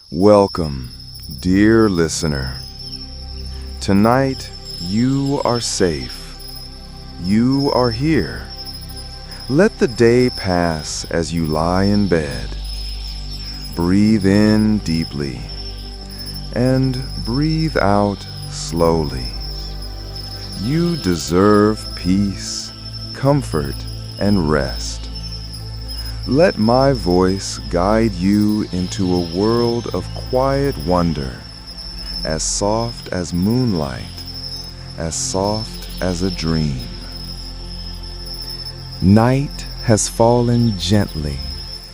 Welcome, dear listener. Tonight, you are safe. You are here. Let the day pass as you lie in bed. Breathe in deeply and breathe out slowly. You deserve peace, comfort, and rest. Let my voice guide you into a world of quiet wonder, as soft as moonlight, as soft as a dream. Night has fallen gently,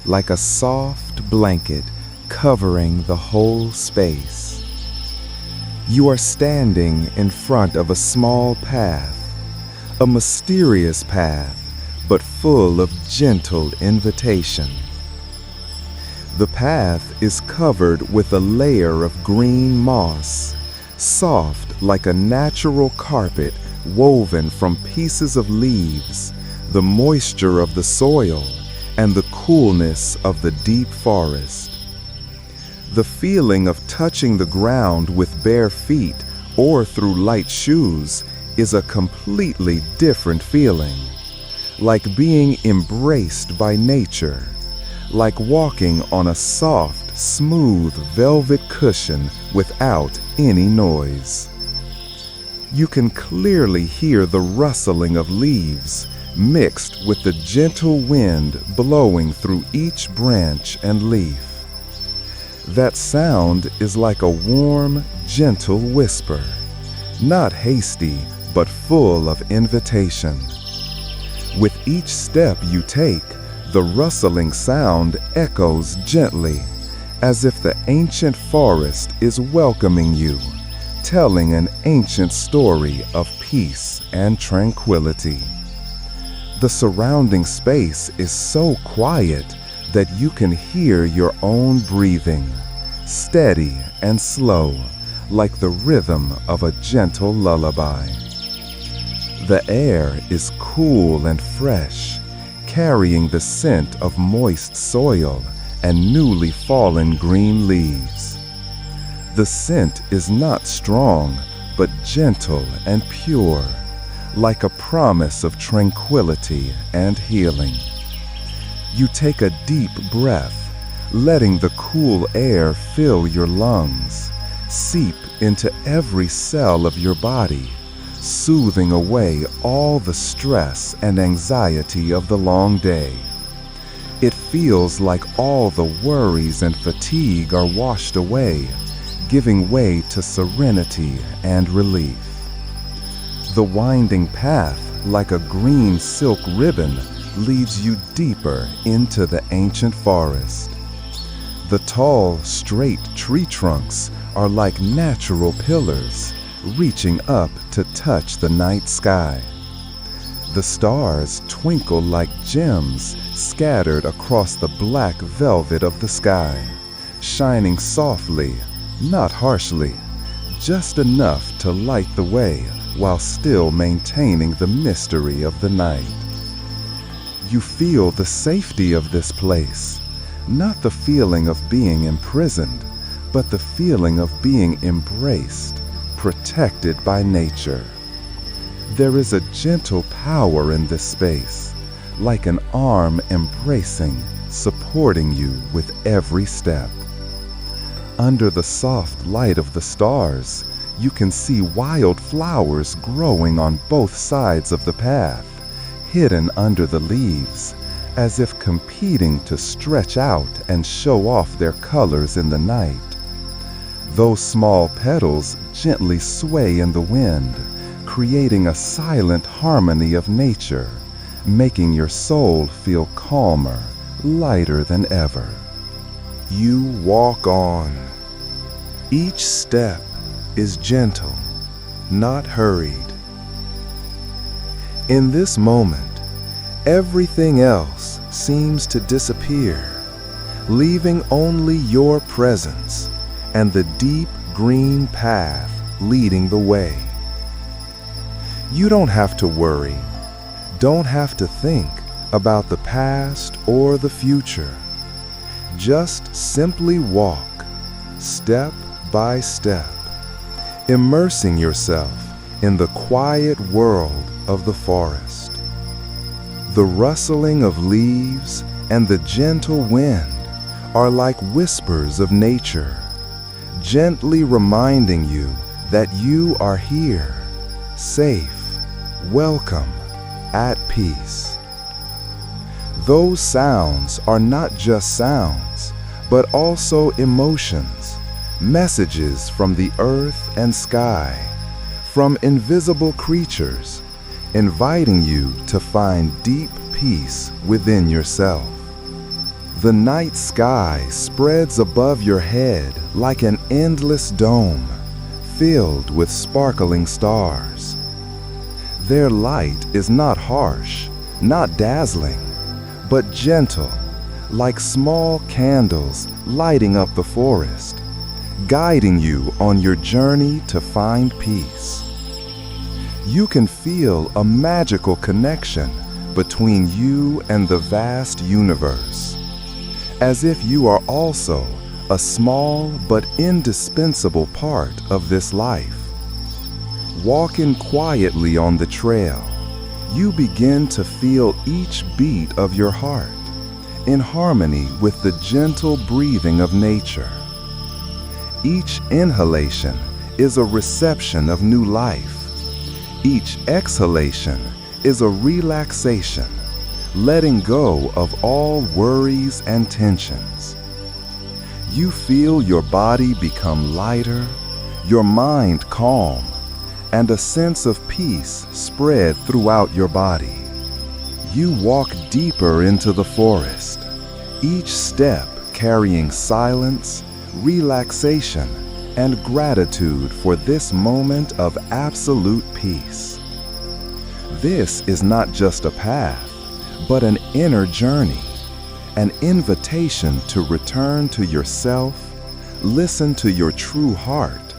like a soft blanket covering the whole space. You are standing in front of a small path, a mysterious path, but full of gentle invitation. The path is covered with a layer of green moss, soft like a natural carpet woven from pieces of leaves, the moisture of the soil, and the coolness of the deep forest. The feeling of touching the ground with bare feet or through light shoes is a completely different feeling. Like being embraced by nature, like walking on a soft, smooth velvet cushion without any noise. You can clearly hear the rustling of leaves mixed with the gentle wind blowing through each branch and leaf. That sound is like a warm, gentle whisper, not hasty, but full of invitation. With each step you take, the rustling sound echoes gently, as if the ancient forest is welcoming you, telling an ancient story of peace and tranquility. The surrounding space is so quiet that you can hear your own breathing, steady and slow, like the rhythm of a gentle lullaby. The air is cool and fresh, carrying the scent of moist soil and newly fallen green leaves. The scent is not strong, but gentle and pure, like a promise of tranquility and healing. You take a deep breath, letting the cool air fill your lungs, seep into every cell of your body, soothing away all the stress and anxiety of the long day. It feels like all the worries and fatigue are washed away, giving way to serenity and relief. The winding path, like a green silk ribbon, leads you deeper into the ancient forest. The tall, straight tree trunks are like natural pillars, reaching up to touch the night sky. The stars twinkle like gems scattered across the black velvet of the sky, shining softly, not harshly, just enough to light the way while still maintaining the mystery of the night. You feel the safety of this place, not the feeling of being imprisoned, but the feeling of being embraced, protected by nature. There is a gentle power in this space, like an arm embracing, supporting you with every step. Under the soft light of the stars, you can see wild flowers growing on both sides of the path, hidden under the leaves, as if competing to stretch out and show off their colors in the night. Those small petals gently sway in the wind, creating a silent harmony of nature, making your soul feel calmer, lighter than ever. You walk on. Each step is gentle, not hurried. In this moment, everything else seems to disappear, leaving only your presence and the deep green path leading the way. You don't have to worry, don't have to think about the past or the future. Just simply walk, step by step, immersing yourself in the quiet world of the forest. The rustling of leaves and the gentle wind are like whispers of nature, gently reminding you that you are here, safe, welcome, at peace. Those sounds are not just sounds, but also emotions, messages from the earth and sky, from invisible creatures, inviting you to find deep peace within yourself. The night sky spreads above your head like an endless dome, filled with sparkling stars. Their light is not harsh, not dazzling, but gentle, like small candles lighting up the forest, guiding you on your journey to find peace. You can feel a magical connection between you and the vast universe, as if you are also a small but indispensable part of this life. Walking quietly on the trail, you begin to feel each beat of your heart, in harmony with the gentle breathing of nature. Each inhalation is a reception of new life. Each exhalation is a relaxation, letting go of all worries and tensions. You feel your body become lighter, your mind calm, and a sense of peace spread throughout your body. You walk deeper into the forest, each step carrying silence, relaxation, and gratitude for this moment of absolute peace. This is not just a path, but an inner journey, an invitation to return to yourself, listen to your true heart,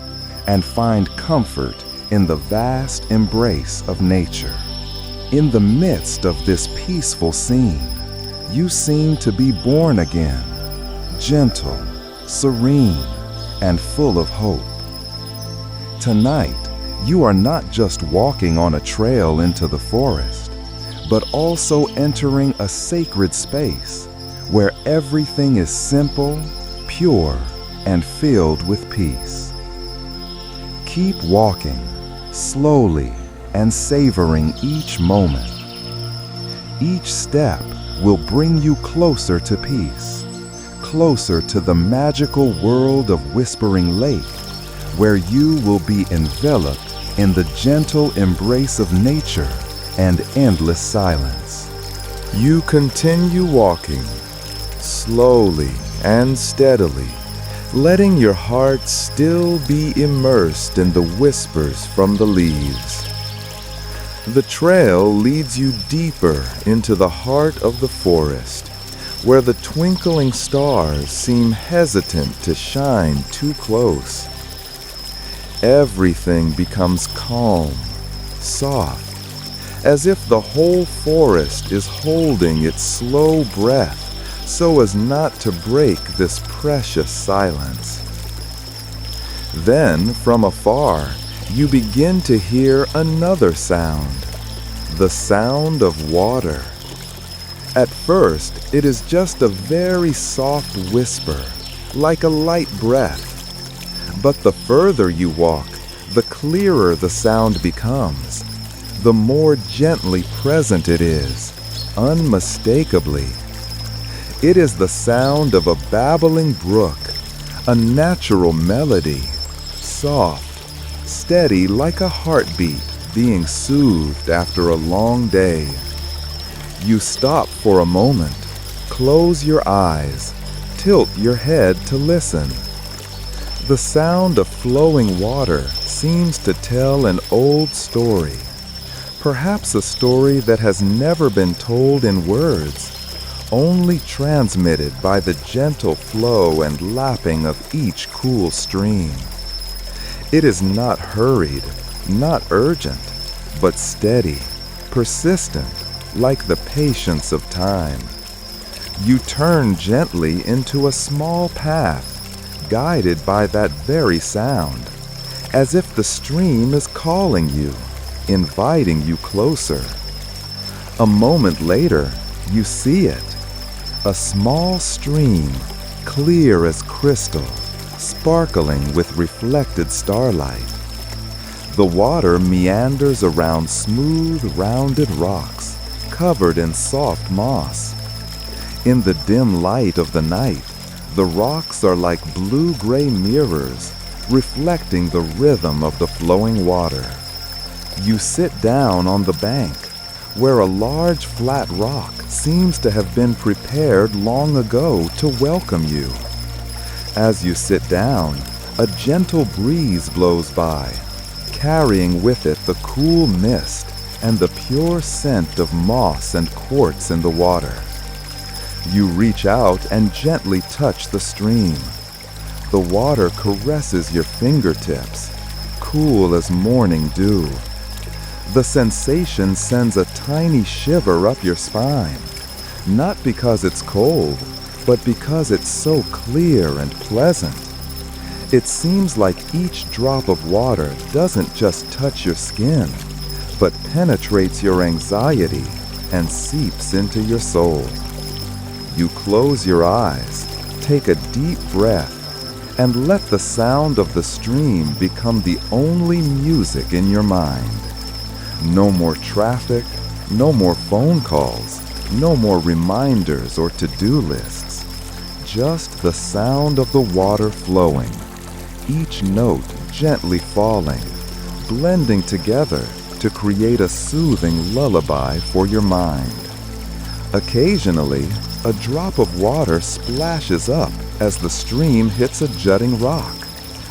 and find comfort in the vast embrace of nature. In the midst of this peaceful scene, you seem to be born again, gentle, serene, and full of hope. Tonight, you are not just walking on a trail into the forest, but also entering a sacred space where everything is simple, pure, and filled with peace. Keep walking, slowly and savoring each moment. Each step will bring you closer to peace, closer to the magical world of Whispering Lake, where you will be enveloped in the gentle embrace of nature and endless silence. You continue walking, slowly and steadily, letting your heart still be immersed in the whispers from the leaves. The trail leads you deeper into the heart of the forest, where the twinkling stars seem hesitant to shine too close. Everything becomes calm, soft, as if the whole forest is holding its slow breath so as not to break this precious silence. Then, from afar, you begin to hear another sound, the sound of water. At first, it is just a very soft whisper, like a light breath. But the further you walk, the clearer the sound becomes, the more gently present it is, unmistakably. It is the sound of a babbling brook, a natural melody, soft, steady like a heartbeat being soothed after a long day. You stop for a moment, close your eyes, tilt your head to listen. The sound of flowing water seems to tell an old story, perhaps a story that has never been told in words, only transmitted by the gentle flow and lapping of each cool stream. It is not hurried, not urgent, but steady, persistent, like the patience of time. You turn gently into a small path, guided by that very sound, as if the stream is calling you, inviting you closer. A moment later, you see it. A small stream, clear as crystal, sparkling with reflected starlight. The water meanders around smooth, rounded rocks, covered in soft moss. In the dim light of the night, the rocks are like blue-gray mirrors, reflecting the rhythm of the flowing water. You sit down on the bank, where a large flat rock seems to have been prepared long ago to welcome you. As you sit down, a gentle breeze blows by, carrying with it the cool mist and the pure scent of moss and quartz in the water. You reach out and gently touch the stream. The water caresses your fingertips, cool as morning dew. The sensation sends a tiny shiver up your spine, not because it's cold, but because it's so clear and pleasant. It seems like each drop of water doesn't just touch your skin, but penetrates your anxiety and seeps into your soul. You close your eyes, take a deep breath, and let the sound of the stream become the only music in your mind. No more traffic, no more phone calls, no more reminders or to-do lists. Just the sound of the water flowing, each note gently falling, blending together to create a soothing lullaby for your mind. Occasionally, a drop of water splashes up as the stream hits a jutting rock,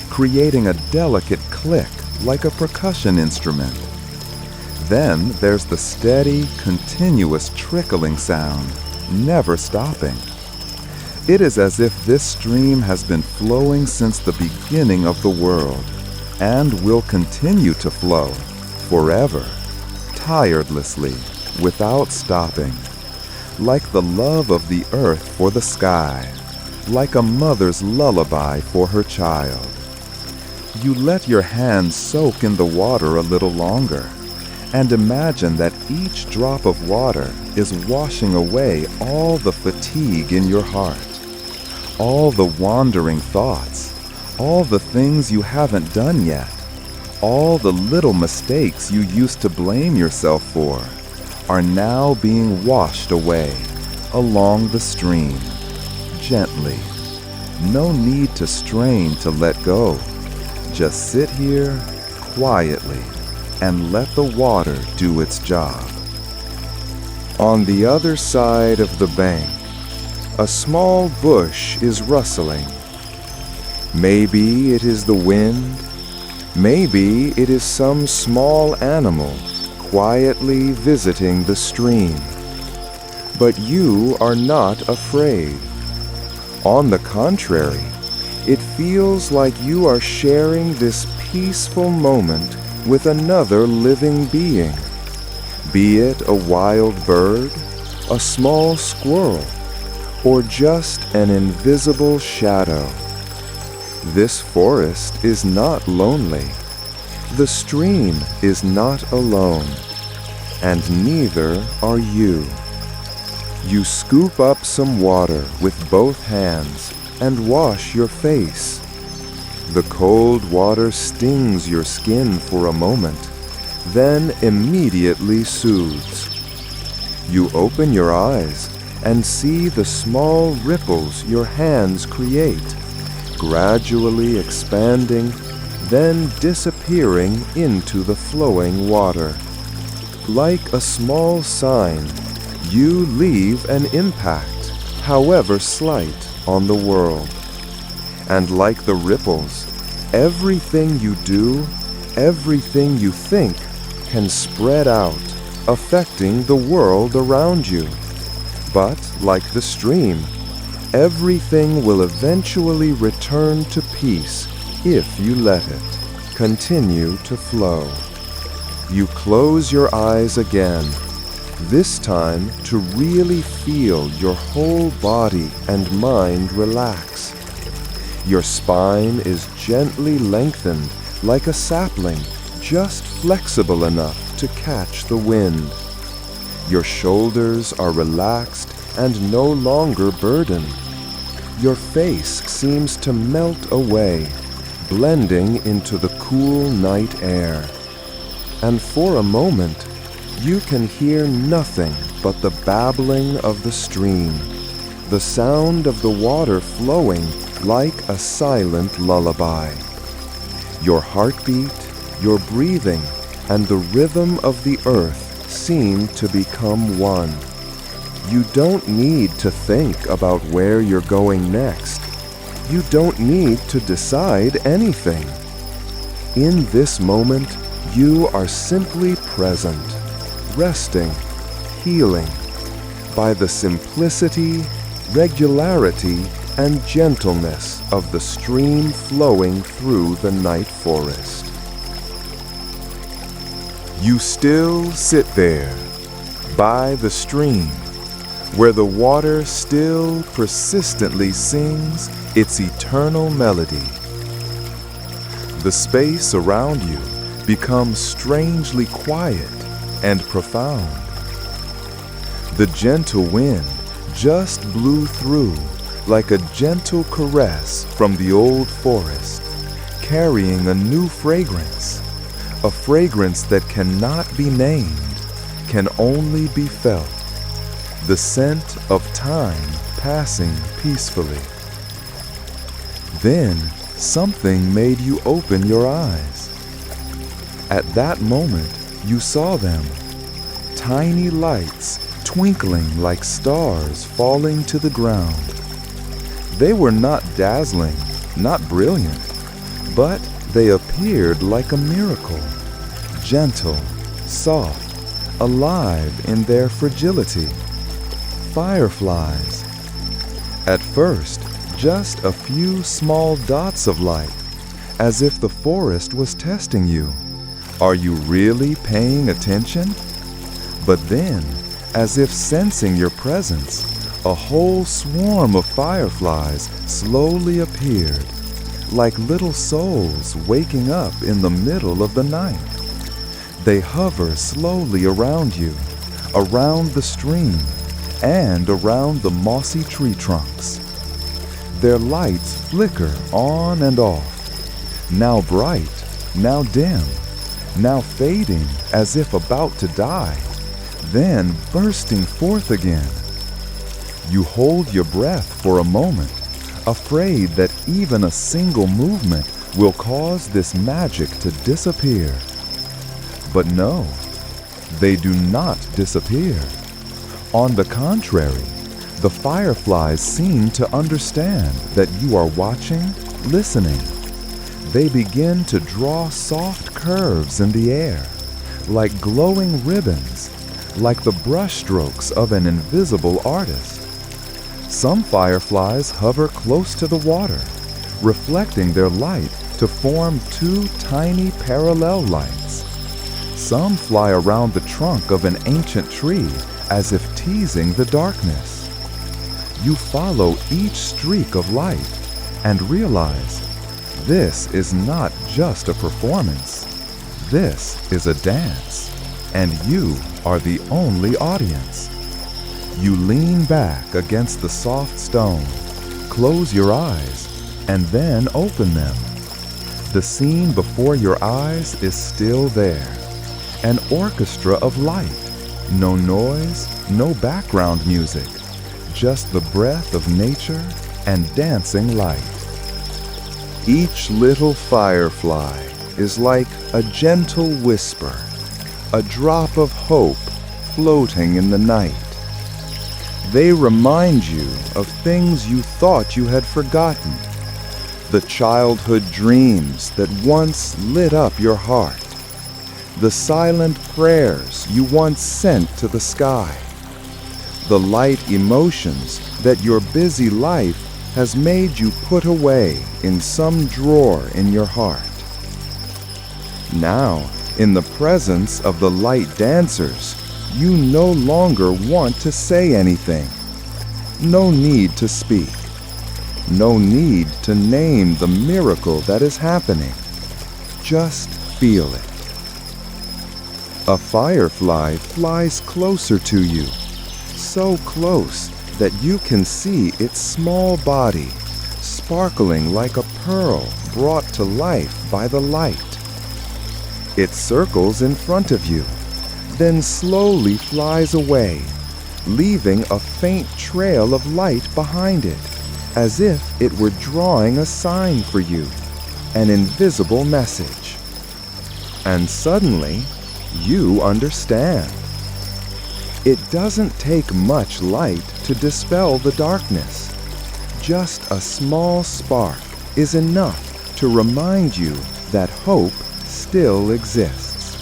creating a delicate click like a percussion instrument. Then there's the steady, continuous trickling sound, never stopping. It is as if this stream has been flowing since the beginning of the world and will continue to flow forever, tirelessly, without stopping. Like the love of the earth for the sky, like a mother's lullaby for her child. You let your hands soak in the water a little longer, and imagine that each drop of water is washing away all the fatigue in your heart, all the wandering thoughts, all the things you haven't done yet, all the little mistakes you used to blame yourself for are now being washed away along the stream, gently. No need to strain to let go. Just sit here quietly and let the water do its job. On the other side of the bank, a small bush is rustling. Maybe it is the wind, maybe it is some small animal quietly visiting the stream. But you are not afraid. On the contrary, it feels like you are sharing this peaceful moment with another living being, be it a wild bird, a small squirrel, or just an invisible shadow. This forest is not lonely. The stream is not alone, and neither are you. You scoop up some water with both hands and wash your face. The cold water stings your skin for a moment, then immediately soothes. You open your eyes and see the small ripples your hands create, gradually expanding, then disappearing into the flowing water. Like a small sign, you leave an impact, however slight, on the world. And like the ripples, everything you do, everything you think, can spread out, affecting the world around you. But like the stream, everything will eventually return to peace if you let it continue to flow. You close your eyes again, this time to really feel your whole body and mind relax. Your spine is gently lengthened like a sapling, just flexible enough to catch the wind. Your shoulders are relaxed and no longer burdened. Your face seems to melt away, blending into the cool night air. And for a moment, you can hear nothing but the babbling of the stream, the sound of the water flowing like a silent lullaby. Your heartbeat, your breathing, and the rhythm of the earth seem to become one. You don't need to think about where you're going next. You don't need to decide anything. In this moment, you are simply present, resting, healing, by the simplicity, regularity, and gentleness of the stream flowing through the night forest. You still sit there, by the stream, where the water still persistently sings its eternal melody. The space around you becomes strangely quiet and profound. The gentle wind just blew through like a gentle caress from the old forest, carrying a new fragrance, a fragrance that cannot be named, can only be felt, the scent of time passing peacefully. Then something made you open your eyes. At that moment, you saw them, tiny lights twinkling like stars falling to the ground. They were not dazzling, not brilliant, but they appeared like a miracle, gentle, soft, alive in their fragility. Fireflies. At first, just a few small dots of light, as if the forest was testing you. Are you really paying attention? But then, as if sensing your presence, a whole swarm of fireflies slowly appeared, like little souls waking up in the middle of the night. They hover slowly around you, around the stream, and around the mossy tree trunks. Their lights flicker on and off, now bright, now dim, now fading as if about to die, then bursting forth again. You hold your breath for a moment, afraid that even a single movement will cause this magic to disappear. But no, they do not disappear. On the contrary, the fireflies seem to understand that you are watching, listening. They begin to draw soft curves in the air, like glowing ribbons, like the brushstrokes of an invisible artist. Some fireflies hover close to the water, reflecting their light to form two tiny parallel lights. Some fly around the trunk of an ancient tree as if teasing the darkness. You follow each streak of light and realize this is not just a performance. This is a dance, and you are the only audience. You lean back against the soft stone, close your eyes, and then open them. The scene before your eyes is still there, an orchestra of light, no noise, no background music, just the breath of nature and dancing light. Each little firefly is like a gentle whisper, a drop of hope floating in the night. They remind you of things you thought you had forgotten, the childhood dreams that once lit up your heart, the silent prayers you once sent to the sky, the light emotions that your busy life has made you put away in some drawer in your heart. Now, in the presence of the light dancers, you no longer want to say anything. No need to speak. No need to name the miracle that is happening. Just feel it. A firefly flies closer to you, so close that you can see its small body, sparkling like a pearl brought to life by the light. It circles in front of you, then slowly flies away, leaving a faint trail of light behind it, as if it were drawing a sign for you, an invisible message. And suddenly, you understand. It doesn't take much light to dispel the darkness. Just a small spark is enough to remind you that hope still exists.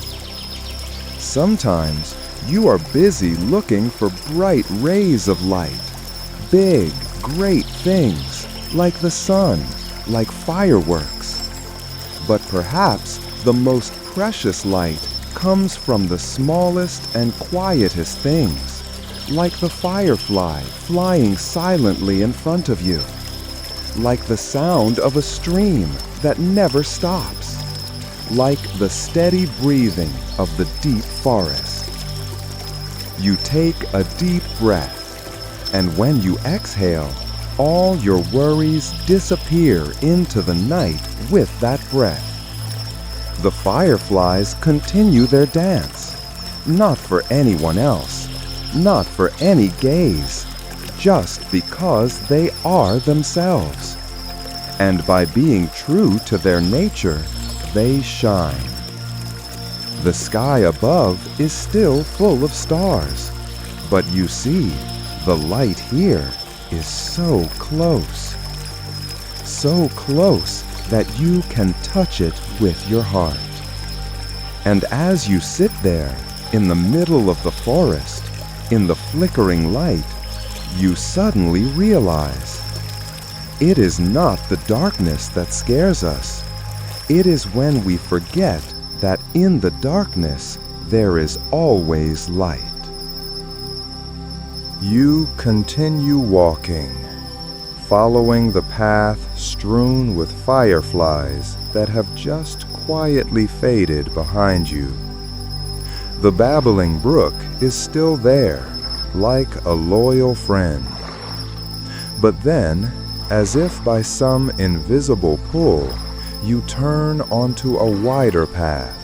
Sometimes you are busy looking for bright rays of light, big, great things like the sun, like fireworks. But perhaps the most precious light comes from the smallest and quietest things, like the firefly flying silently in front of you, like the sound of a stream that never stops, like the steady breathing of the deep forest. You take a deep breath, and when you exhale, all your worries disappear into the night with that breath. The fireflies continue their dance, not for anyone else, not for any gaze, just because they are themselves. And by being true to their nature, they shine. The sky above is still full of stars, but you see, the light here is so close that you can touch it with your heart. And as you sit there, in the middle of the forest, in the flickering light, you suddenly realize it is not the darkness that scares us. It is when we forget that in the darkness there is always light. You continue walking, following the path strewn with fireflies that have just quietly faded behind you. The babbling brook is still there, like a loyal friend. But then, as if by some invisible pull, you turn onto a wider path,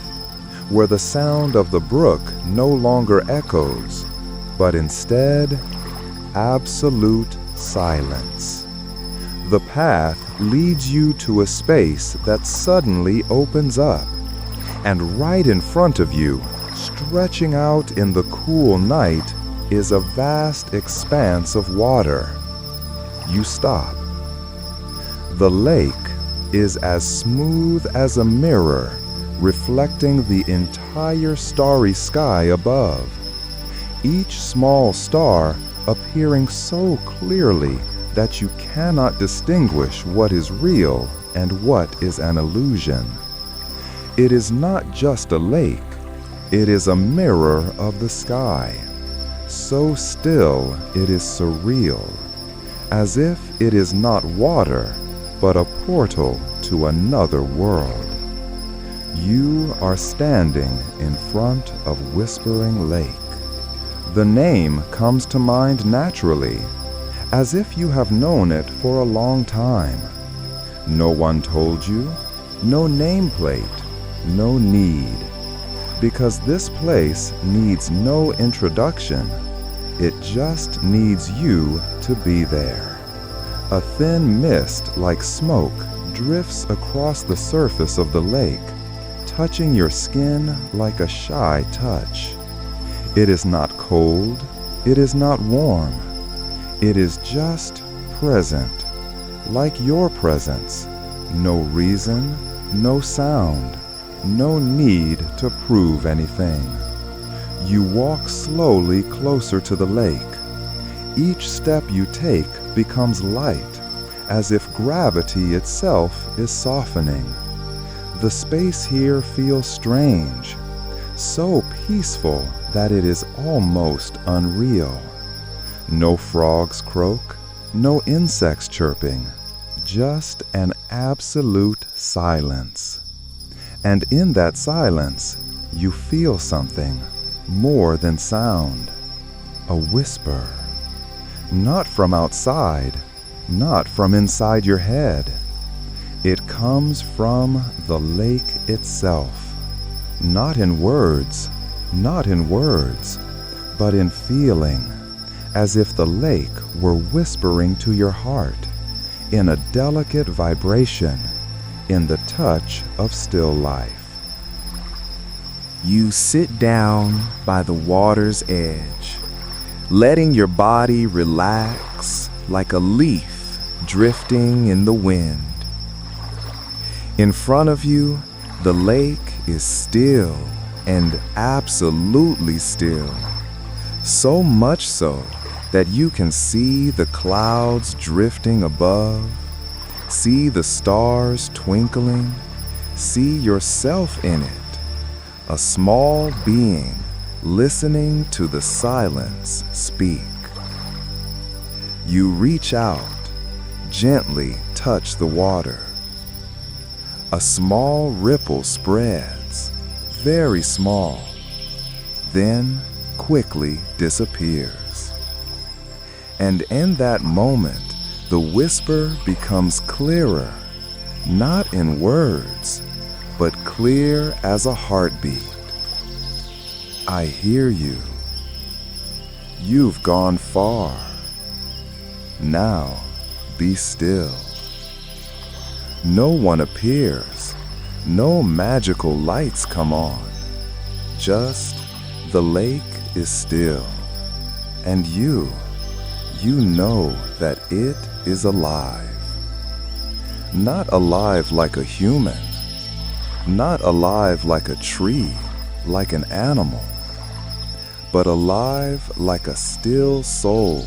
where the sound of the brook no longer echoes, but instead, absolute silence. The path leads you to a space that suddenly opens up, and right in front of you, stretching out in the cool night, is a vast expanse of water. You stop. The lake is as smooth as a mirror, reflecting the entire starry sky above, each small star appearing so clearly that you cannot distinguish what is real and what is an illusion. It is not just a lake, it is a mirror of the sky, so still it is surreal, as if it is not water, but a portal to another world. You are standing in front of Whispering Lake. The name comes to mind naturally, as if you have known it for a long time. No one told you, no nameplate, no need. Because this place needs no introduction, it just needs you to be there. A thin mist like smoke drifts across the surface of the lake, touching your skin like a shy touch. It is not cold, it is not warm. It is just present, like your presence. No reason, no sound, no need to prove anything. You walk slowly closer to the lake. Each step you take becomes light, as if gravity itself is softening. The space here feels strange, so peaceful that it is almost unreal. No frogs croak, no insects chirping, just an absolute silence. And in that silence, you feel something more than sound. A whisper. Not from outside, not from inside your head. It comes from the lake itself. Not in words, but in feeling, as if the lake were whispering to your heart, in a delicate vibration, in the touch of still life. You sit down by the water's edge, letting your body relax like a leaf drifting in the wind. In front of you, the lake is still and absolutely still, so much so that you can see the clouds drifting above, see the stars twinkling, see yourself in it, a small being listening to the silence speak. You reach out, gently touch the water. A small ripple spreads, very small, then quickly disappears. And in that moment, the whisper becomes clearer, not in words, but clear as a heartbeat. I hear you. You've gone far. Now, be still. No one appears. No magical lights come on. Just the lake is still. And you know that it is alive. Not alive like a human. Not alive like a tree, like an animal. But alive like a still soul,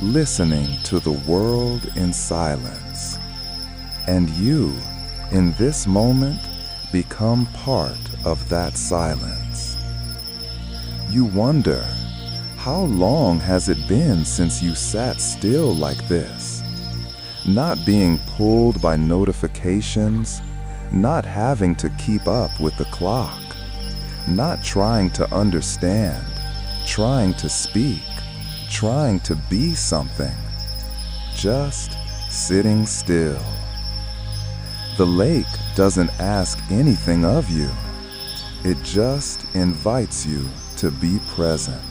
listening to the world in silence. And you, in this moment, become part of that silence. You wonder, how long has it been since you sat still like this? Not being pulled by notifications, not having to keep up with the clock, not trying to understand, trying to speak, trying to be something, just sitting still. The lake doesn't ask anything of you. It just invites you to be present.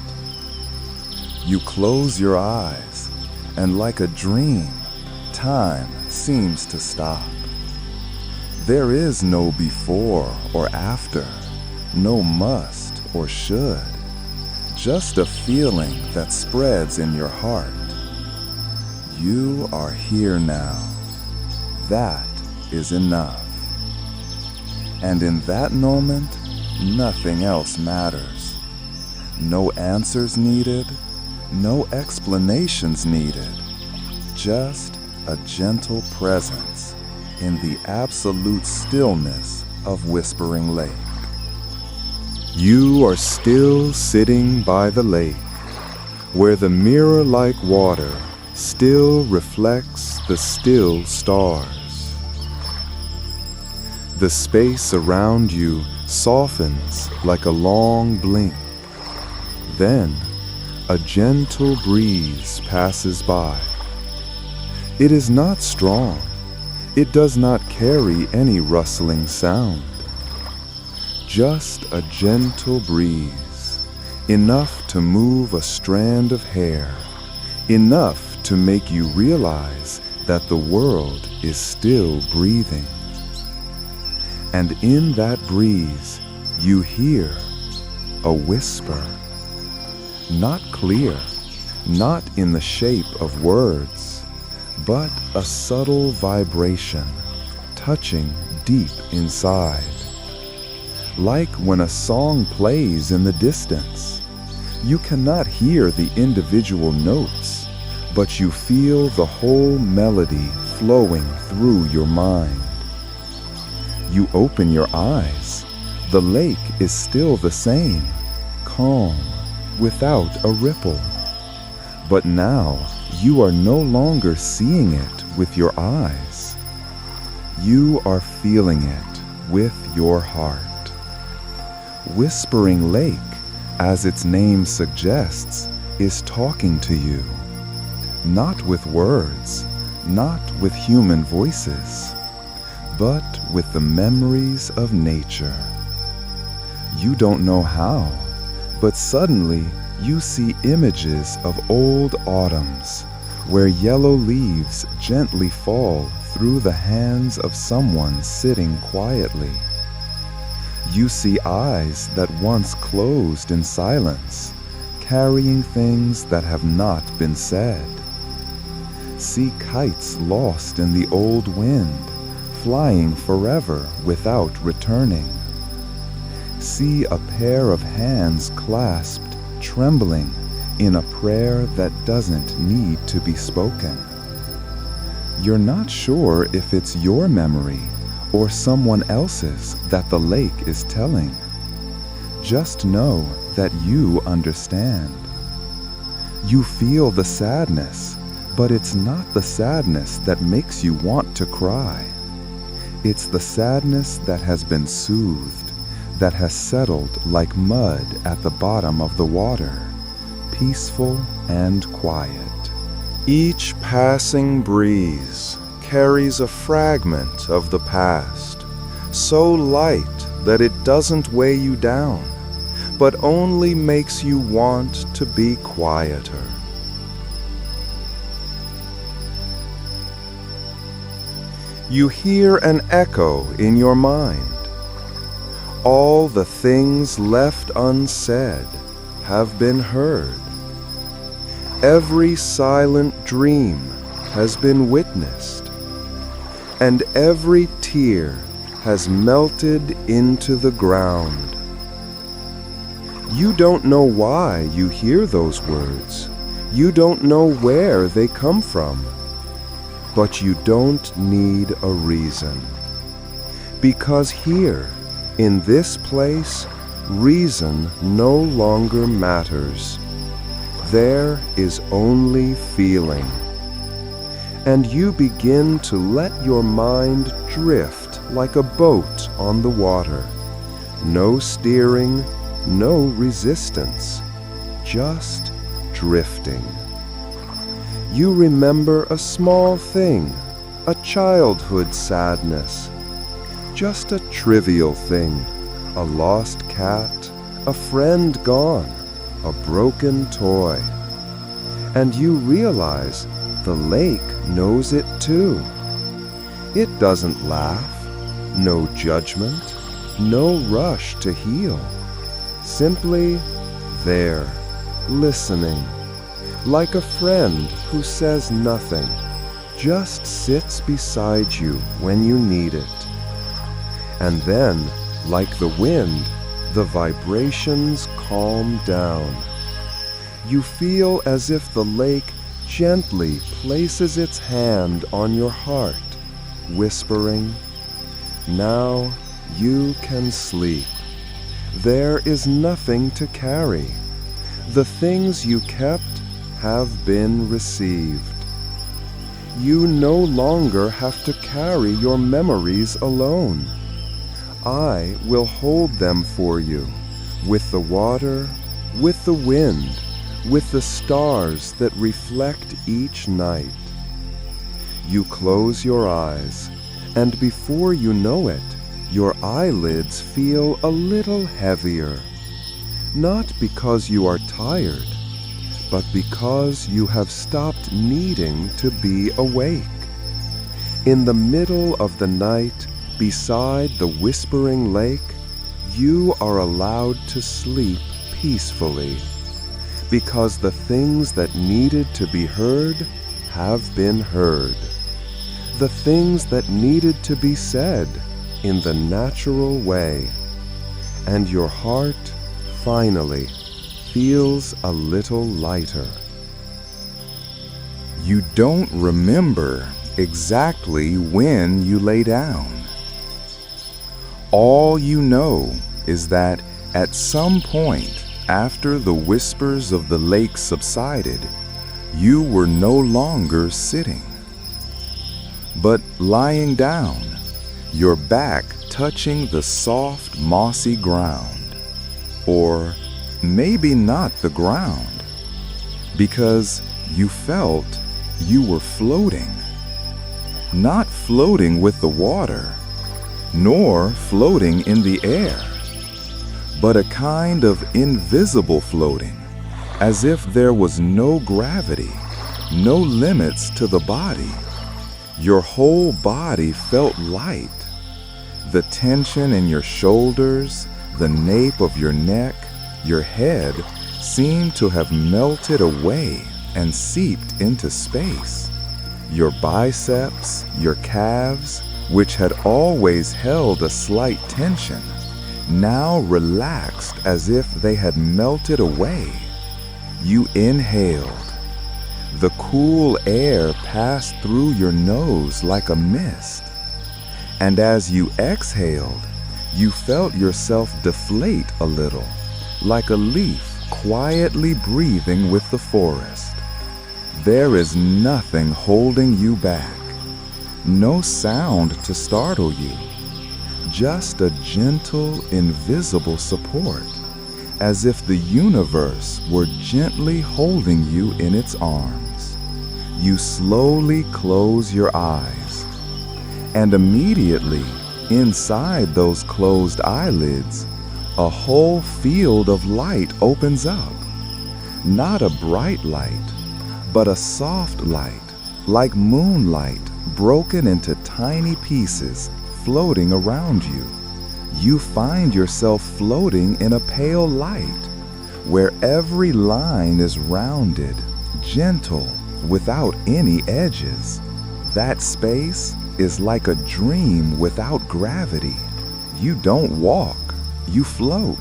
You close your eyes, and like a dream, time seems to stop. There is no before or after, no must or should, just a feeling that spreads in your heart. You are here now. That is enough. And in that moment, nothing else matters. No answers needed, no explanations needed, just a gentle presence in the absolute stillness of Whispering Lake. You are still sitting by the lake, where the mirror-like water still reflects the still stars. The space around you softens like a long blink. Then, a gentle breeze passes by. It is not strong. It does not carry any rustling sound. Just a gentle breeze, enough to move a strand of hair, enough to make you realize that the world is still breathing. And in that breeze, you hear a whisper. Not clear, not in the shape of words, but a subtle vibration touching deep inside. Like when a song plays in the distance, you cannot hear the individual notes, but you feel the whole melody flowing through your mind. You open your eyes. The lake is still the same, calm, without a ripple. But now you are no longer seeing it with your eyes. You are feeling it with your heart. Whispering Lake, as its name suggests, is talking to you. Not with words, not with human voices, but with the memories of nature. You don't know how, but suddenly you see images of old autumns, where yellow leaves gently fall through the hands of someone sitting quietly. You see eyes that once closed in silence, carrying things that have not been said. See kites lost in the old wind, flying forever without returning. See a pair of hands clasped, trembling, in a prayer that doesn't need to be spoken. You're not sure if it's your memory or someone else's that the lake is telling. Just know that you understand. You feel the sadness, but it's not the sadness that makes you want to cry. It's the sadness that has been soothed, that has settled like mud at the bottom of the water, peaceful and quiet. Each passing breeze carries a fragment of the past, so light that it doesn't weigh you down, but only makes you want to be quieter. You hear an echo in your mind. All the things left unsaid have been heard. Every silent dream has been witnessed, and every tear has melted into the ground. You don't know why you hear those words. You don't know where they come from. But you don't need a reason. Because here, in this place, reason no longer matters. There is only feeling. And you begin to let your mind drift like a boat on the water. No steering, no resistance, just drifting. You remember a small thing, a childhood sadness, just a trivial thing, a lost cat, a friend gone, a broken toy. And you realize the lake knows it too. It doesn't laugh, no judgment, no rush to heal. Simply there, listening, like a friend who says nothing, just sits beside you when you need it. And then, like the wind, the vibrations calm down. You feel as if the lake gently places its hand on your heart, whispering, "Now you can sleep. There is nothing to carry. The things you kept have been received. You no longer have to carry your memories alone. I will hold them for you, with the water, with the wind, with the stars that reflect each night." You close your eyes, and before you know it, your eyelids feel a little heavier. Not because you are tired, but because you have stopped needing to be awake. In the middle of the night, beside the whispering lake, you are allowed to sleep peacefully, because the things that needed to be heard have been heard. The things that needed to be said in the natural way, and your heart finally feels a little lighter. You don't remember exactly when you lay down. All you know is that at some point after the whispers of the lake subsided, you were no longer sitting, but lying down your back touching the soft, mossy ground. Or maybe not the ground, because you felt you were floating. Not floating with the water, nor floating in the air, but a kind of invisible floating, as if there was no gravity, no limits to the body. Your whole body felt light. The tension in your shoulders, the nape of your neck, your head seemed to have melted away and seeped into space. Your biceps, your calves, which had always held a slight tension, now relaxed as if they had melted away. You inhaled. The cool air passed through your nose like a mist. And as you exhaled, you felt yourself deflate a little, like a leaf quietly breathing with the forest. There is nothing holding you back, no sound to startle you, just a gentle, invisible support, as if the universe were gently holding you in its arms. You slowly close your eyes, and immediately, inside those closed eyelids, a whole field of light opens up. Not a bright light, but a soft light, like moonlight broken into tiny pieces floating around you. You find yourself floating in a pale light, where every line is rounded, gentle, without any edges. That space is like a dream without gravity. You don't walk, you float,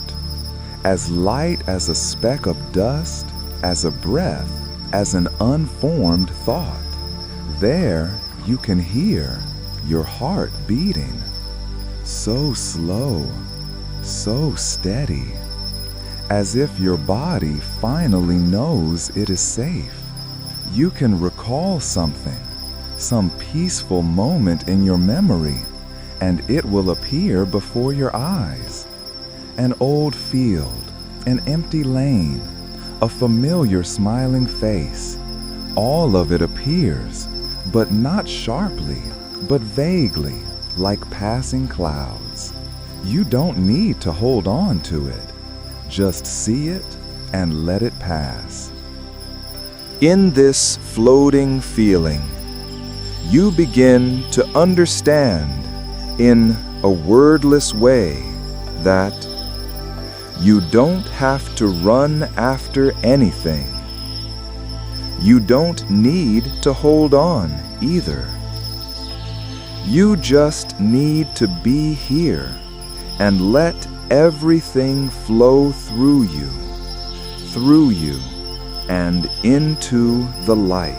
as light as a speck of dust, as a breath, as an unformed thought. There you can hear your heart beating, so slow, so steady, as if your body finally knows it is safe. You can recall something, some peaceful moment in your memory, and it will appear before your eyes. An old field, an empty lane, a familiar smiling face. All of it appears, but not sharply, but vaguely, like passing clouds. You don't need to hold on to it. Just see it and let it pass. In this floating feeling, you begin to understand in a wordless way that you don't have to run after anything. You don't need to hold on either. You just need to be here and let everything flow through you, and into the light.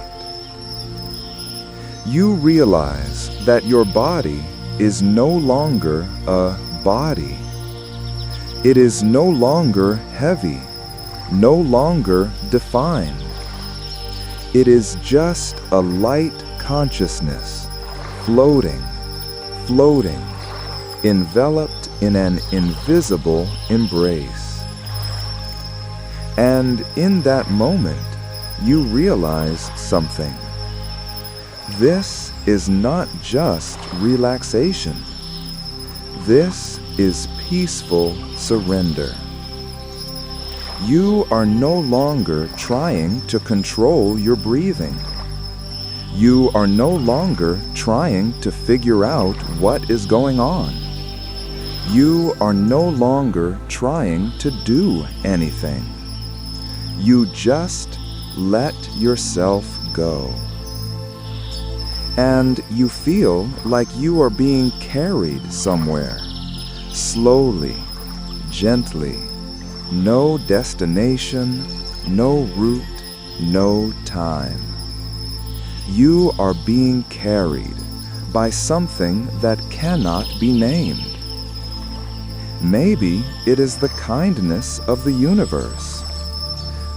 You realize that your body is no longer a body. It is no longer heavy, no longer defined. It is just a light consciousness, floating, enveloped in an invisible embrace. And in that moment, you realize something. This is not just relaxation. This is peaceful surrender. You are no longer trying to control your breathing. You are no longer trying to figure out what is going on. You are no longer trying to do anything. You just let yourself go. And you feel like you are being carried somewhere, slowly, gently. No destination, no route, no time. You are being carried by something that cannot be named. Maybe it is the kindness of the universe.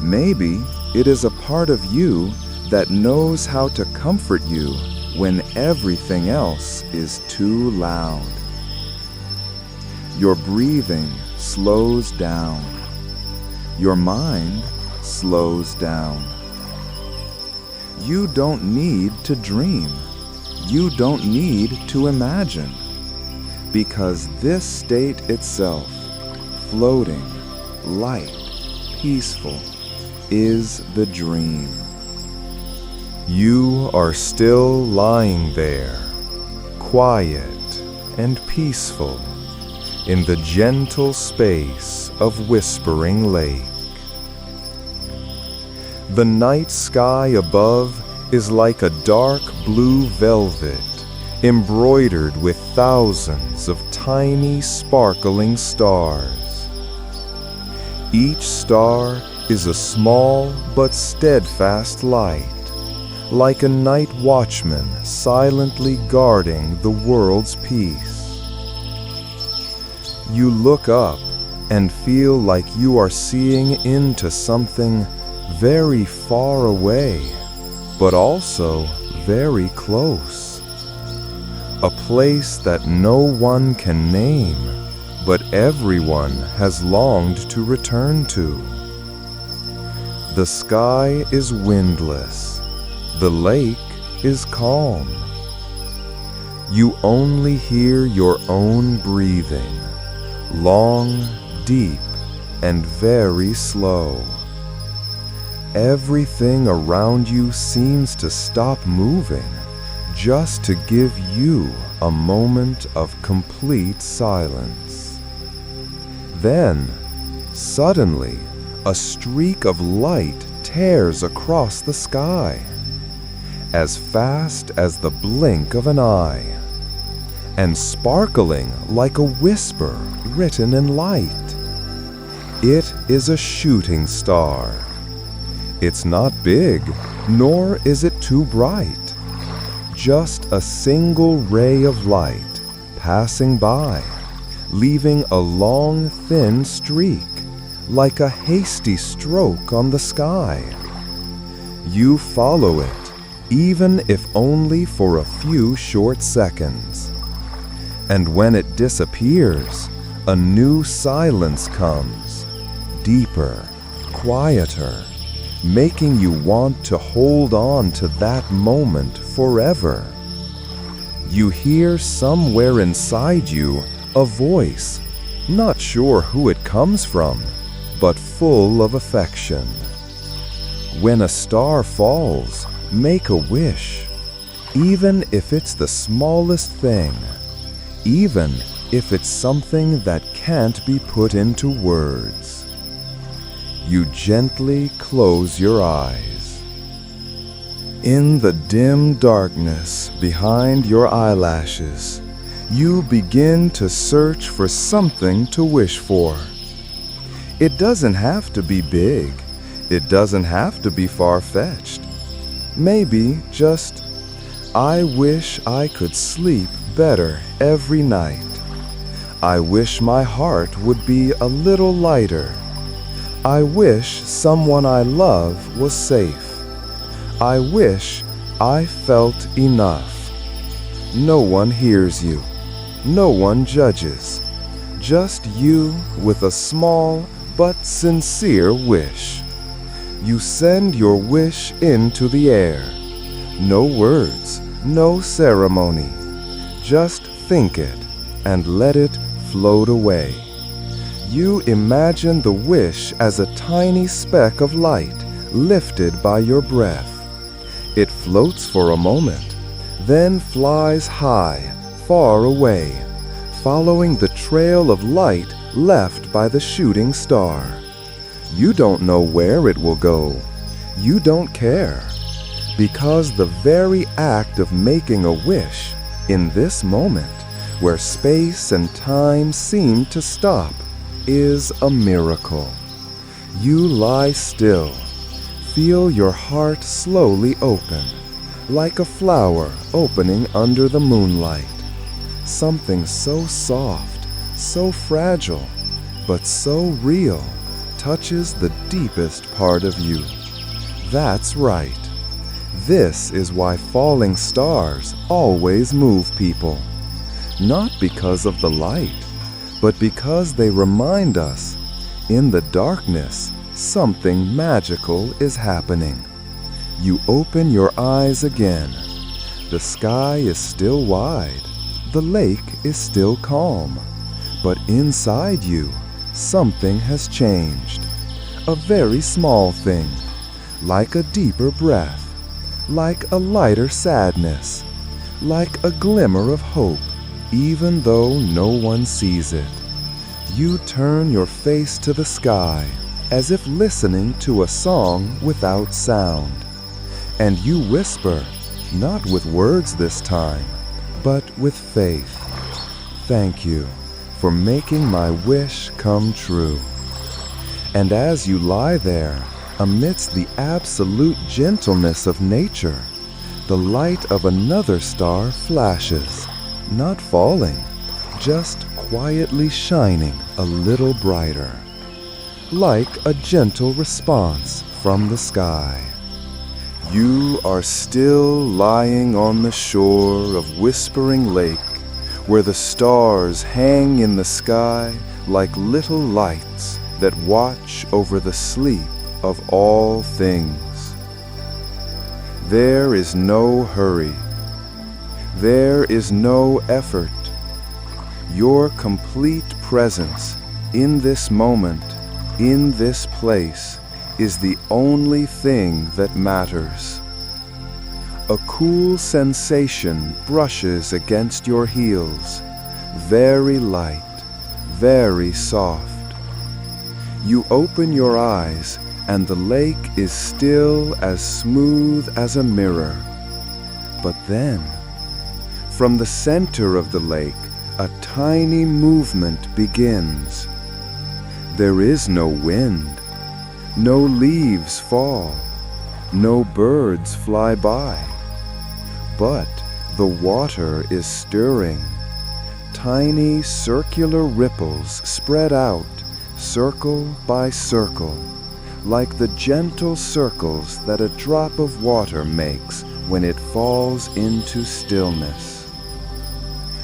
Maybe it is a part of you that knows how to comfort you when everything else is too loud. Your breathing slows down. Your mind slows down. You don't need to dream. You don't need to imagine. Because this state itself, floating, light, peaceful, is the dream. You are still lying there, quiet and peaceful, in the gentle space of Whispering Lake. The night sky above is like a dark blue velvet, embroidered with thousands of tiny sparkling stars. Each star is a small but steadfast light, like a night watchman silently guarding the world's peace. You look up and feel like you are seeing into something very far away, but also very close. A place that no one can name, but everyone has longed to return to. The sky is windless. The lake is calm. You only hear your own breathing, long, deep, and very slow. Everything around you seems to stop moving just to give you a moment of complete silence. Then, suddenly, a streak of light tears across the sky, as fast as the blink of an eye, and sparkling like a whisper written in light. It is a shooting star. It's not big, nor is it too bright. Just a single ray of light passing by, leaving a long, thin streak, like a hasty stroke on the sky. You follow it, even if only for a few short seconds. And when it disappears, a new silence comes, deeper, quieter, making you want to hold on to that moment forever. You hear somewhere inside you a voice, not sure who it comes from, but full of affection. When a star falls, make a wish, even if it's the smallest thing, even if it's something that can't be put into words. You gently close your eyes. In the dim darkness behind your eyelashes, you begin to search for something to wish for. It doesn't have to be big. It doesn't have to be far-fetched. Maybe just, I wish I could sleep better every night. I wish my heart would be a little lighter. I wish someone I love was safe. I wish I felt enough. No one hears you. No one judges. Just you with a small but sincere wish. You send your wish into the air. No words, no ceremony. Just think it and let it float away. You imagine the wish as a tiny speck of light lifted by your breath. It floats for a moment, then flies high, far away, following the trail of light left by the shooting star. You don't know where it will go. You don't care. Because the very act of making a wish, in this moment, where space and time seem to stop, is a miracle. You lie still. Feel your heart slowly open, like a flower opening under the moonlight. Something so soft, so fragile, but so real, touches the deepest part of you. That's right. This is why falling stars always move people. Not because of the light, but because they remind us, in the darkness, something magical is happening. You open your eyes again. The sky is still wide. The lake is still calm. But inside you, something has changed. A very small thing, like a deeper breath, like a lighter sadness, like a glimmer of hope, even though no one sees it. You turn your face to the sky, as if listening to a song without sound. And you whisper, not with words this time, but with faith. Thank you for making my wish come true. And as you lie there, amidst the absolute gentleness of nature, the light of another star flashes, not falling, just quietly shining a little brighter, like a gentle response from the sky. You are still lying on the shore of Whispering Lake, where the stars hang in the sky like little lights that watch over the sleep of all things. There is no hurry. There is no effort. Your complete presence in this moment, in this place, is the only thing that matters. A cool sensation brushes against your heels, very light, very soft. You open your eyes, and the lake is still as smooth as a mirror. But then, from the center of the lake, a tiny movement begins. There is no wind. No leaves fall, no birds fly by, but the water is stirring. Tiny circular ripples spread out, circle by circle, like the gentle circles that a drop of water makes when it falls into stillness.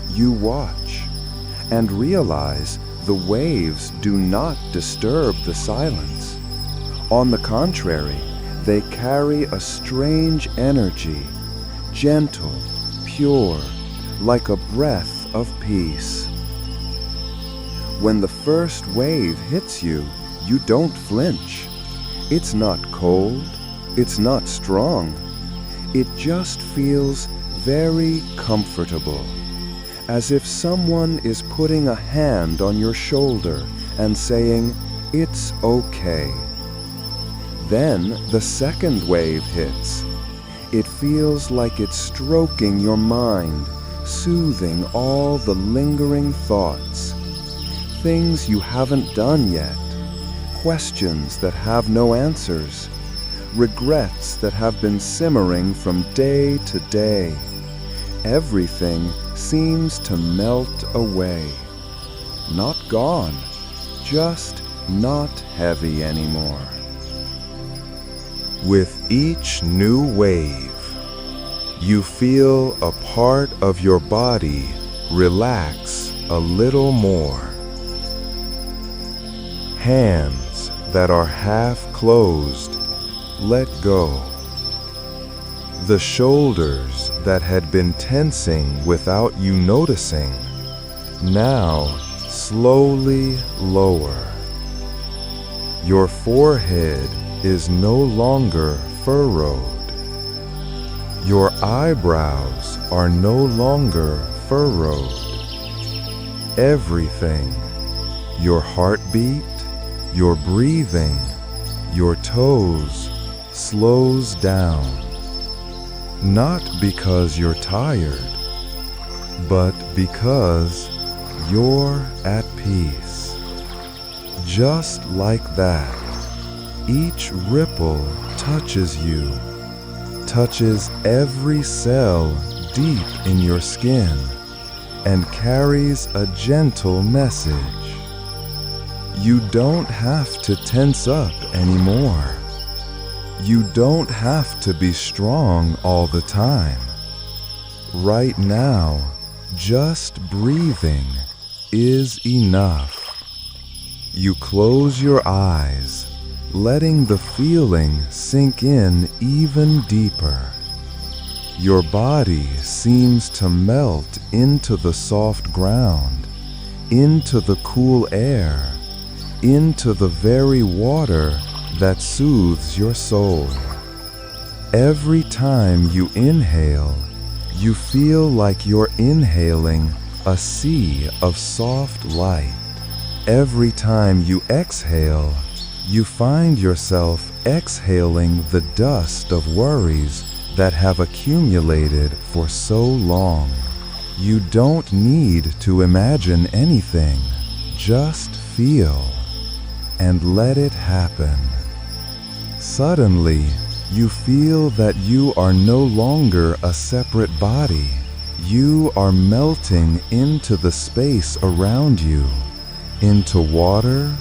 You watch and realize the waves do not disturb the silence. On the contrary, they carry a strange energy, gentle, pure, like a breath of peace. When the first wave hits you, you don't flinch. It's not cold, it's not strong. It just feels very comfortable, as if someone is putting a hand on your shoulder and saying, "It's okay." Then the second wave hits. It feels like it's stroking your mind, soothing all the lingering thoughts, things you haven't done yet, questions that have no answers, regrets that have been simmering from day to day. Everything seems to melt away. Not gone, just not heavy anymore. With each new wave, you feel a part of your body relax a little more. Hands that are half closed let go. The shoulders that had been tensing without you noticing now slowly lower. Your forehead is no longer furrowed. Your eyebrows are no longer furrowed. Everything, your heartbeat, your breathing, your toes, slows down. Not because you're tired, but because you're at peace. Just like that, each ripple touches you, touches every cell deep in your skin, and carries a gentle message. You don't have to tense up anymore. You don't have to be strong all the time. Right now, just breathing is enough. You close your eyes, letting the feeling sink in even deeper. Your body seems to melt into the soft ground, into the cool air, into the very water that soothes your soul. Every time you inhale, you feel like you're inhaling a sea of soft light. Every time you exhale, you find yourself exhaling the dust of worries that have accumulated for so long. You don't need to imagine anything, just feel and let it happen. Suddenly, you feel that you are no longer a separate body. You are melting into the space around you, into water,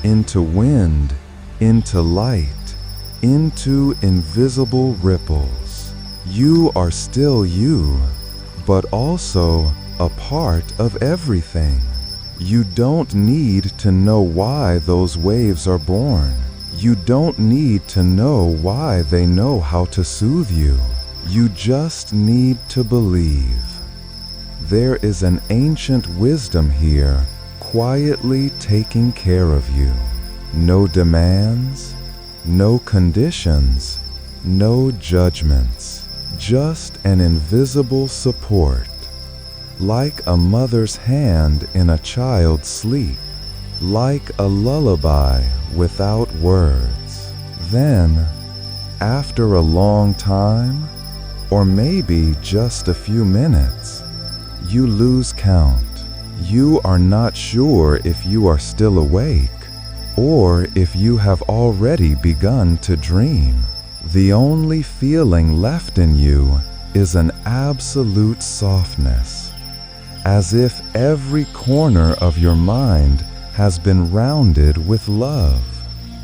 into wind, into light, into invisible ripples. You are still you, but also a part of everything. You don't need to know why those waves are born. You don't need to know why they know how to soothe you. You just need to believe. There is an ancient wisdom here, quietly taking care of you. No demands, no conditions, no judgments, just an invisible support, like a mother's hand in a child's sleep, like a lullaby without words. Then, after a long time, or maybe just a few minutes, you lose count. You are not sure if you are still awake or if you have already begun to dream. The only feeling left in you is an absolute softness, as if every corner of your mind has been rounded with love.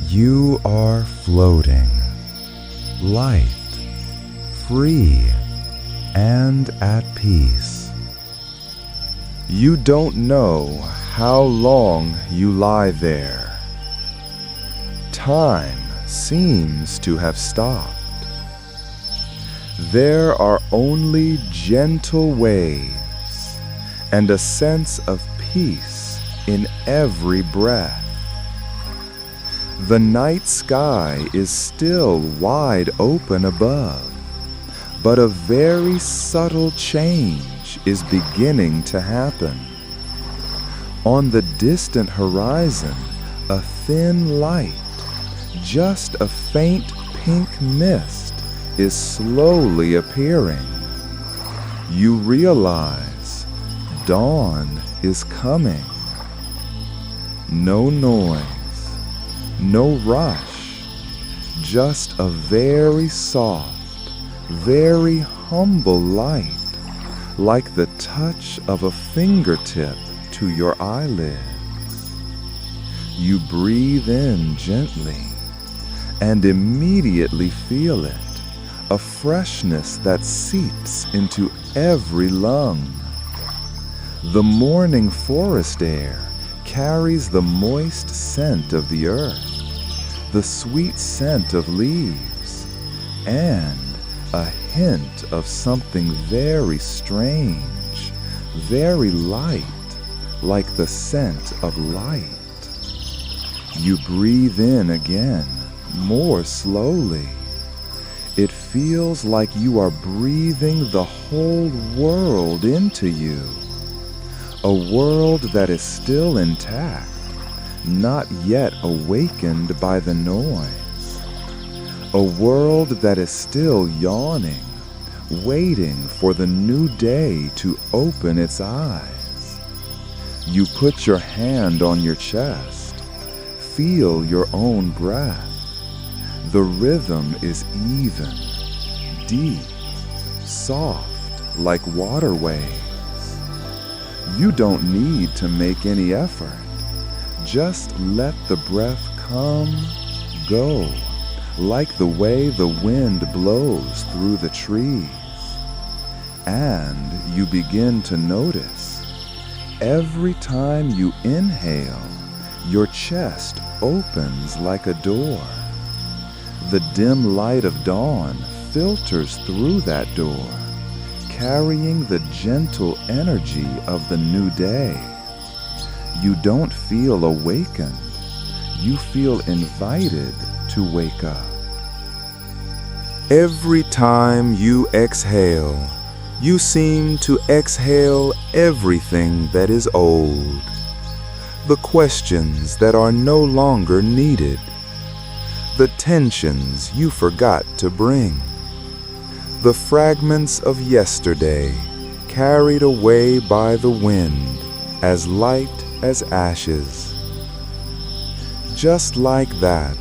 You are floating, light, free, and at peace. You don't know how long you lie there. Time seems to have stopped. There are only gentle waves and a sense of peace in every breath. The night sky is still wide open above, but a very subtle change is beginning to happen. On the distant horizon, a thin light, just a faint pink mist, is slowly appearing. You realize dawn is coming. No noise, no rush, just a very soft, very humble light, like the touch of a fingertip to your eyelids. You breathe in gently and immediately feel it, a freshness that seeps into every lung. The morning forest air carries the moist scent of the earth, the sweet scent of leaves, and a hint of something very strange, very light, like the scent of light. You breathe in again, more slowly. It feels like you are breathing the whole world into you. A world that is still intact, not yet awakened by the noise. A world that is still yawning, waiting for the new day to open its eyes. You put your hand on your chest, feel your own breath. The rhythm is even, deep, soft, like water waves. You don't need to make any effort. Just let the breath come, go, like the way the wind blows through the trees. And you begin to notice, every time you inhale, your chest opens like a door. The dim light of dawn filters through that door, carrying the gentle energy of the new day. You don't feel awakened. You feel invited to wake up. Every time you exhale, you seem to exhale everything that is old, the questions that are no longer needed, the tensions you forgot to bring, the fragments of yesterday carried away by the wind, as light as ashes. Just like that,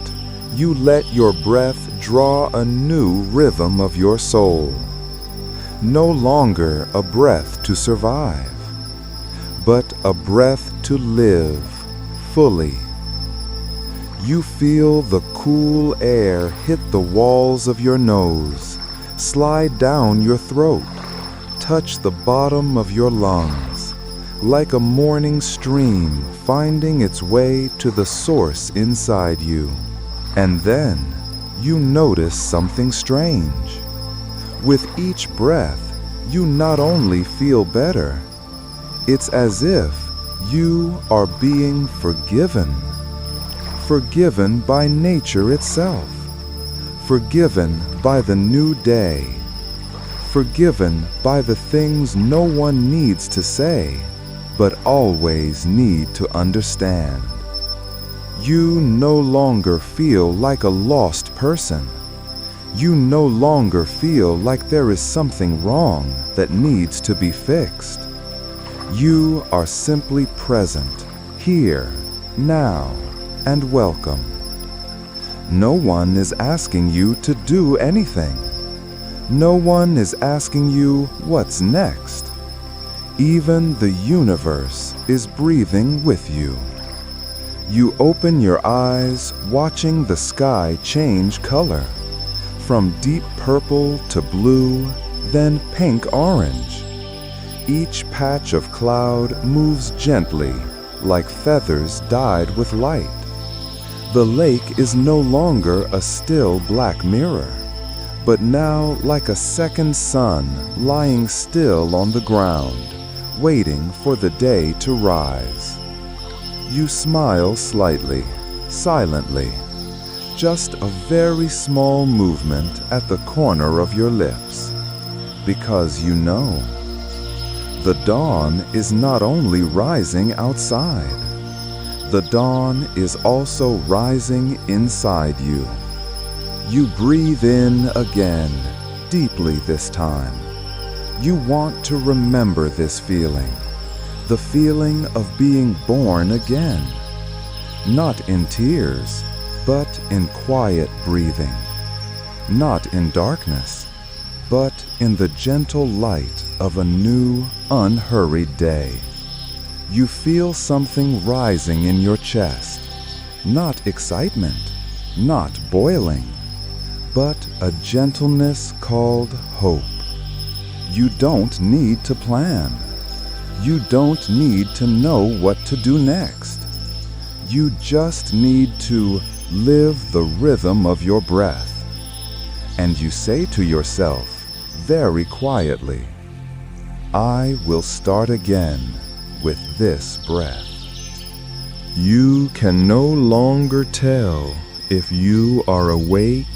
you let your breath draw a new rhythm of your soul. No longer a breath to survive, but a breath to live fully. You feel the cool air hit the walls of your nose, slide down your throat, touch the bottom of your lungs, like a morning stream finding its way to the source inside you. And then you notice something strange. With each breath, you not only feel better, it's as if you are being forgiven. Forgiven by nature itself. Forgiven by the new day. Forgiven by the things no one needs to say, but always need to understand. You no longer feel like a lost person. You no longer feel like there is something wrong that needs to be fixed. You are simply present, here, now, and welcome. No one is asking you to do anything. No one is asking you what's next. Even the universe is breathing with you. You open your eyes, watching the sky change color, from deep purple to blue, then pink-orange. Each patch of cloud moves gently, like feathers dyed with light. The lake is no longer a still black mirror, but now like a second sun lying still on the ground, waiting for the day to rise. You smile slightly, silently, just a very small movement at the corner of your lips, because you know the dawn is not only rising outside, the dawn is also rising inside you. You breathe in again, deeply this time. You want to remember this feeling, the feeling of being born again, not in tears, but in quiet breathing, not in darkness, but in the gentle light of a new, unhurried day. You feel something rising in your chest, not excitement, not boiling, but a gentleness called hope. You don't need to plan. You don't need to know what to do next. You just need to live the rhythm of your breath. And you say to yourself, very quietly, I will start again with this breath. You can no longer tell if you are awake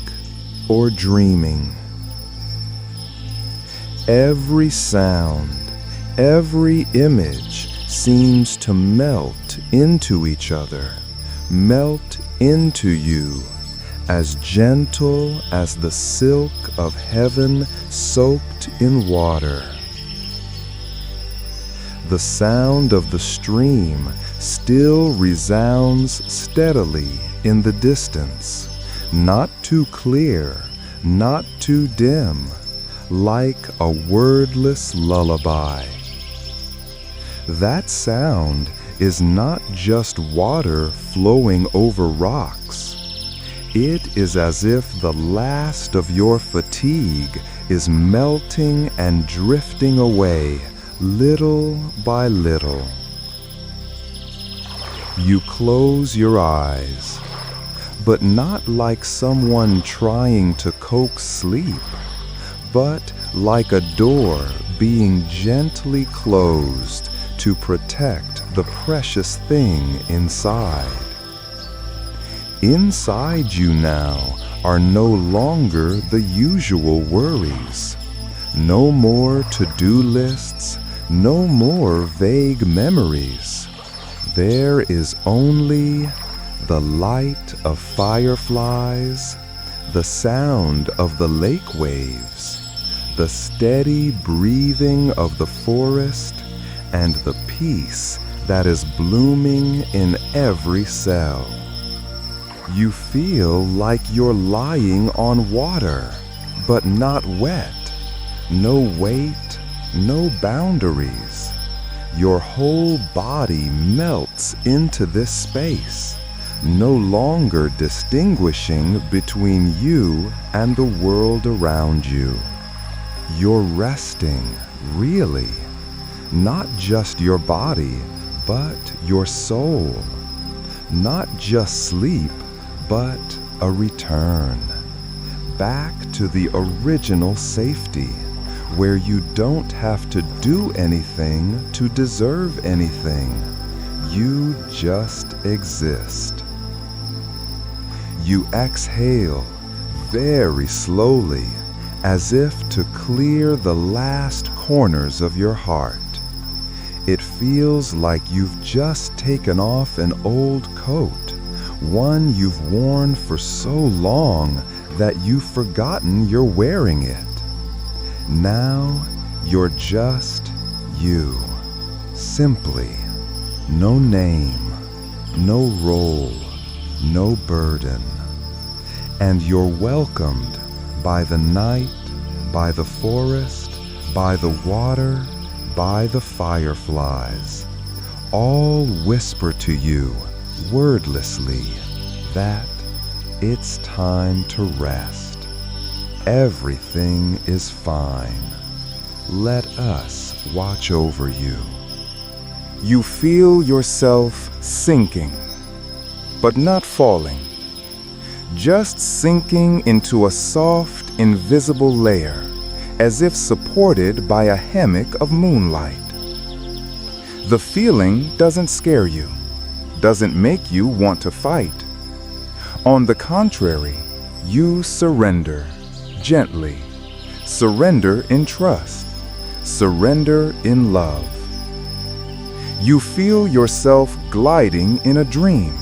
or dreaming. Every sound, every image seems to melt into each other, melt into you, as gentle as the silk of heaven soaked in water. The sound of the stream still resounds steadily in the distance, not too clear, not too dim, like a wordless lullaby. That sound is not just water flowing over rocks. It is as if the last of your fatigue is melting and drifting away, little by little. You close your eyes, but not like someone trying to coax sleep, but like a door being gently closed to protect the precious thing inside. Inside you now are no longer the usual worries, no more to-do lists, no more vague memories. There is only the light of fireflies, the sound of the lake waves, the steady breathing of the forest, and the peace that is blooming in every cell. You feel like you're lying on water, but not wet. No weight, no boundaries. Your whole body melts into this space, no longer distinguishing between you and the world around you. You're resting, really, not just your body, but your soul. Not just sleep, but a return back to the original safety, where you don't have to do anything to deserve anything. You just exist. You exhale very slowly, as if to clear the last corners of your heart. It feels like you've just taken off an old coat, one you've worn for so long that you've forgotten you're wearing it. Now you're just you, simply. No name, no role, no burden. And you're welcomed by the night, by the forest, by the water, by the fireflies. All whisper to you, wordlessly, that it's time to rest. Everything is fine. Let us watch over you. You feel yourself sinking, but not falling. Just sinking into a soft, invisible layer, as if supported by a hammock of moonlight. The feeling doesn't scare you, doesn't make you want to fight. On the contrary, you surrender gently, surrender in trust, surrender in love. You feel yourself gliding in a dream,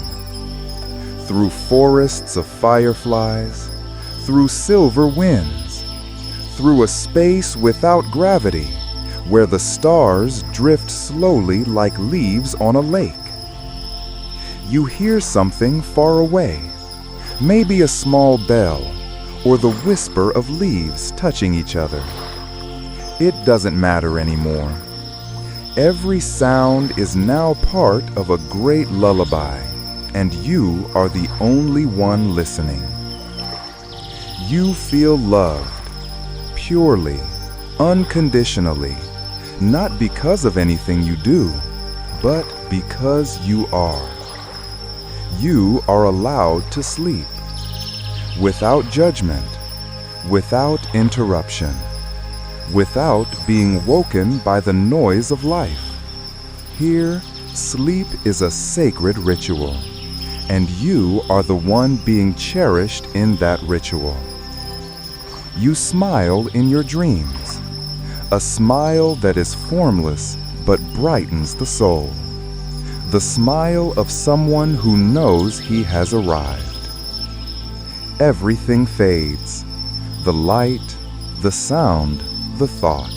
through forests of fireflies, through silver winds, through a space without gravity, where the stars drift slowly like leaves on a lake. You hear something far away, maybe a small bell, or the whisper of leaves touching each other. It doesn't matter anymore. Every sound is now part of a great lullaby, and you are the only one listening. You feel loved, purely, unconditionally, not because of anything you do, but because you are. You are allowed to sleep, without judgment, without interruption, without being woken by the noise of life. Here, sleep is a sacred ritual, and you are the one being cherished in that ritual. You smile in your dreams, a smile that is formless but brightens the soul, the smile of someone who knows he has arrived. Everything fades, the light, the sound, the thought.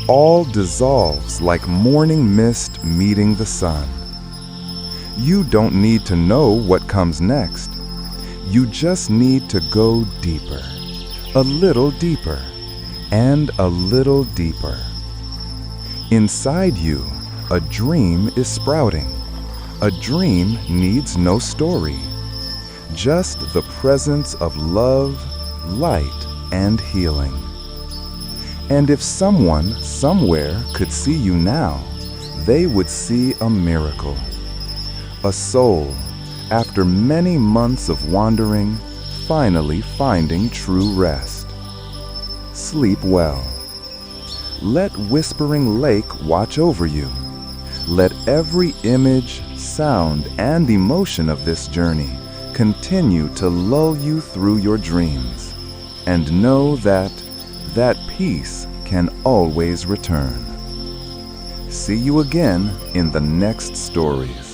All dissolves like morning mist meeting the sun. You don't need to know what comes next. You just need to go deeper, a little deeper, and a little deeper. Inside you, a dream is sprouting. A dream needs no story. just the presence of love, light, and healing. And if someone somewhere could see you now, they would see a miracle. A soul, after many months of wandering, finally finding true rest. Sleep well. Let Whispering Lake watch over you. Let every image, sound, and emotion of this journey continue to lull you through your dreams. And know that peace can always return. See you again in the next stories.